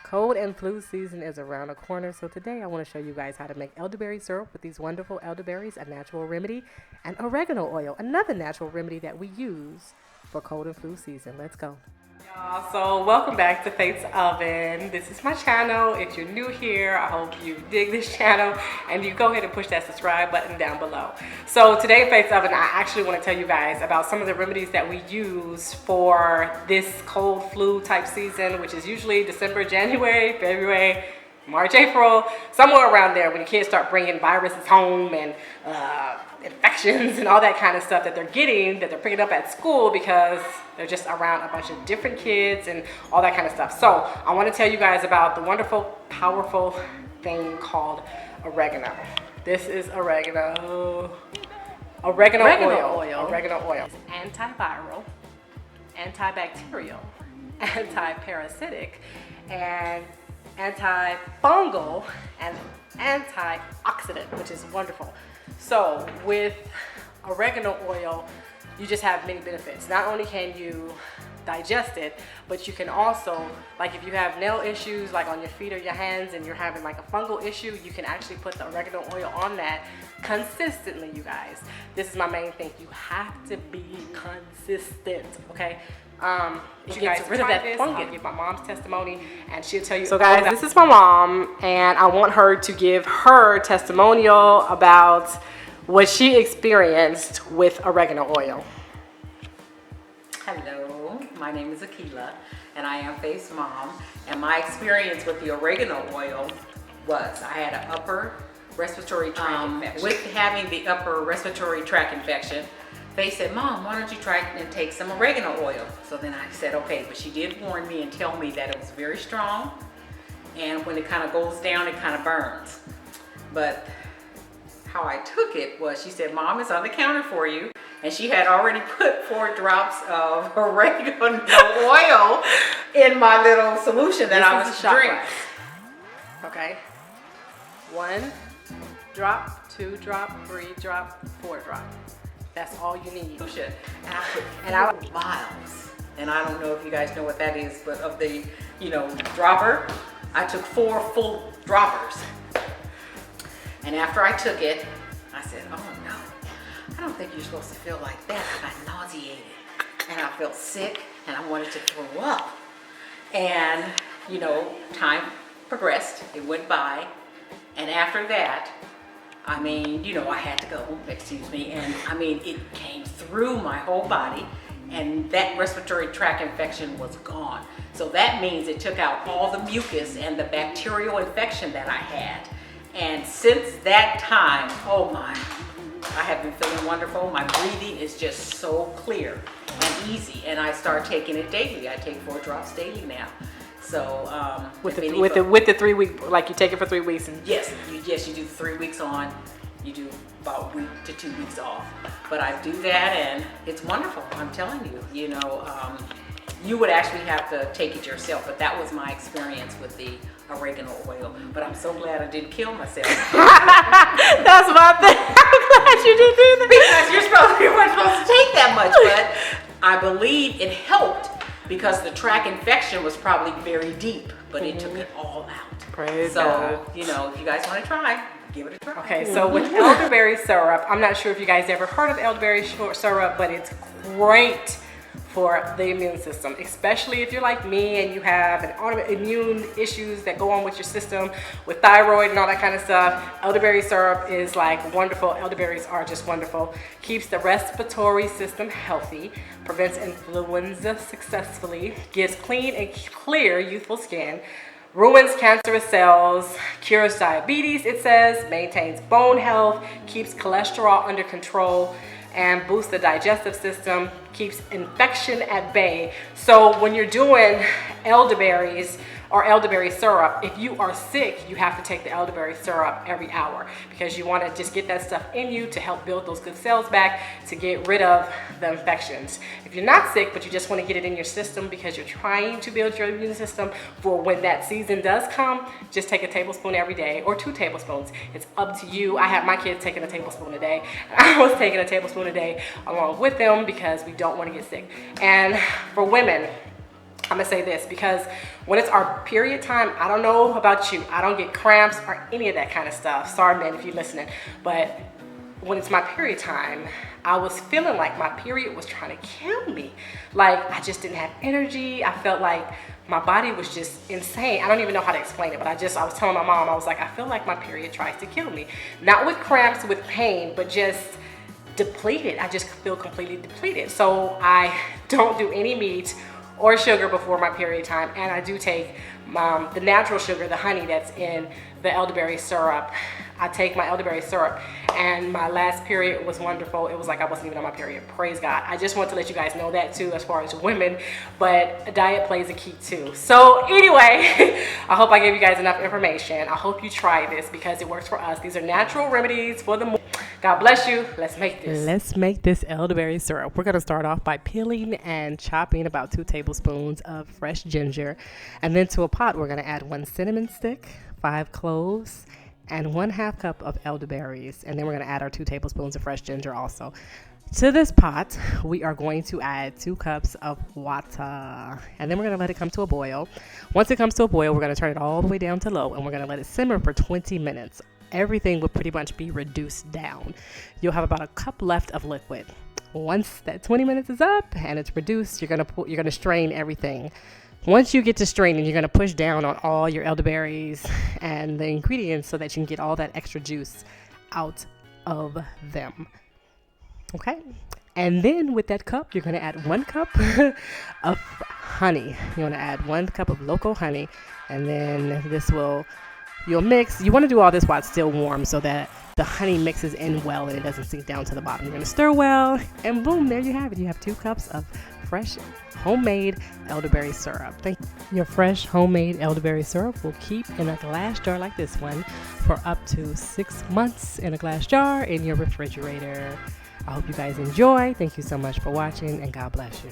Cold and flu season is around the corner, so today I want to show you guys how to make elderberry syrup with these wonderful elderberries, a natural remedy, and oregano oil, another natural remedy that we use for cold and flu season. Let's go. Y'all, so welcome back to Faith's Oven. This is my channel. If you're new here, I hope you dig this channel and you go ahead and push that subscribe button down below. So today in Faith's Oven, I actually want to tell you guys about some of the remedies that we use for this cold flu type season, which is usually December, January, February, March, April, somewhere around there when the kids start bringing viruses home and infections and all that kind of stuff that they're getting, that they're picking up at school because they're just around a bunch of different kids and all that kind of stuff. So I want to tell you guys about the wonderful, powerful thing called oregano. This is oregano. Oregano oil. Oregano oil. It's antiviral, antibacterial, anti-parasitic, and anti-fungal and anti-oxidant, which is wonderful. So with oregano oil, you just have many benefits. Not only can you digest it, but you can also, like if you have nail issues like on your feet or your hands and you're having like a fungal issue, you can actually put the oregano oil on that consistently, you guys. This is my main thing. You have to be consistent, okay? If you guys rid of that fungus, I'll give my mom's testimony and she'll tell you. So guys, this is my mom and I want her to give her testimonial about what she experienced with oregano oil. Hello, my name is Akila and I am Faith's mom, and my experience with the oregano oil was I had an upper respiratory tract infection. With having the upper respiratory tract infection, Faith said, "Mom, why don't you try and take some oregano oil?" So then I said, okay, but she did warn me and tell me that it was very strong, and when it kind of goes down, it kind of burns. But how I took it was, she said, "Mom, it's on the counter for you." And she had already put 4 drops of oregano oil in my little solution that I was drinking. Okay. 1 drop, 2 drop, 3 drop, 4 drop. That's all you need. And I put vials. And I don't know if you guys know what that is, but of the, dropper, I took 4 full droppers. And after I took it, I said, oh no, I don't think you're supposed to feel like that. I got nauseated and I felt sick and I wanted to throw up. And, time progressed, it went by. And after that, I had to go, and it came through my whole body and that respiratory tract infection was gone. So that means it took out all the mucus and the bacterial infection that I had. And since that time, oh my, I have been feeling wonderful. My breathing is just so clear and easy, and I start taking it daily. I take 4 drops daily now. So with the 3 week, like you take it for 3 weeks, and yes, you do 3 weeks on, you do about 1 to 2 weeks off. But I do that, and it's wonderful. I'm telling you, you would actually have to take it yourself, but that was my experience with the oregano oil. But I'm so glad I didn't kill myself. That's my thing. I'm glad you didn't do that. Because you weren't supposed to take that much, but I believe it helped because the tract infection was probably very deep, but it took it all out. Praise so, God. if you guys want to try, give it a try. Okay, so with elderberry syrup, I'm not sure if you guys ever heard of elderberry syrup, but it's great for the immune system, especially if you're like me and you have an autoimmune issues that go on with your system, with thyroid and all that kind of stuff. Elderberry syrup is like wonderful. Elderberries are just wonderful. Keeps the respiratory system healthy, prevents influenza successfully, gives clean and clear youthful skin, ruins cancerous cells, cures diabetes, it says, maintains bone health, keeps cholesterol under control, and boosts the digestive system, keeps infection at bay. So when you're doing elderberries or elderberry syrup, if you are sick, you have to take the elderberry syrup every hour because you want to just get that stuff in you to help build those good cells back to get rid of the infections. If you're not sick, but you just want to get it in your system because you're trying to build your immune system for when that season does come, just take a tablespoon every day or 2 tablespoons. It's up to you. I have my kids taking a tablespoon a day. I was taking a tablespoon a day along with them because we don't want to get sick. And for women, I'm gonna say this because when it's our period time, I don't know about you, I don't get cramps or any of that kind of stuff. Sorry, men, if you're listening, but when it's my period time, I was feeling like my period was trying to kill me. Like I just didn't have energy. I felt like my body was just insane. I don't even know how to explain it, but I was telling my mom, I was like, I feel like my period tries to kill me. Not with cramps, with pain, but just depleted. I just feel completely depleted. So I don't do any meat or sugar before my period time, and I do take the natural sugar, the honey that's in the elderberry syrup. I take my elderberry syrup, and my last period was wonderful. It was like I wasn't even on my period. Praise God. I just want to let you guys know that too, as far as women, but diet plays a key too. So anyway, I hope I gave you guys enough information. I hope you try this because it works for us. These are natural remedies for the God bless you. Let's make this. Let's make this elderberry syrup. We're going to start off by peeling and chopping about 2 tablespoons of fresh ginger. And then to a pot, we're going to add 1 cinnamon stick, 5 cloves, and 1/2 cup of elderberries. And then we're going to add our 2 tablespoons of fresh ginger also. To this pot, we are going to add 2 cups of water. And then we're going to let it come to a boil. Once it comes to a boil, we're going to turn it all the way down to low, and we're going to let it simmer for 20 minutes. Everything will pretty much be reduced down. You'll have about a cup left of liquid. Once that 20 minutes is up and it's reduced, you're gonna strain everything. Once you get to straining, you're gonna push down on all your elderberries and the ingredients so that you can get all that extra juice out of them. Okay? And then with that cup, you're gonna add 1 cup of honey. You're gonna add 1 cup of local honey, and then you'll mix. You want to do all this while it's still warm so that the honey mixes in well and it doesn't sink down to the bottom. You're going to stir well, and boom, there you have it. You have 2 cups of fresh homemade elderberry syrup. Your fresh homemade elderberry syrup will keep in a glass jar like this one for up to 6 months in a glass jar in your refrigerator. I hope you guys enjoy. Thank you so much for watching, and God bless you.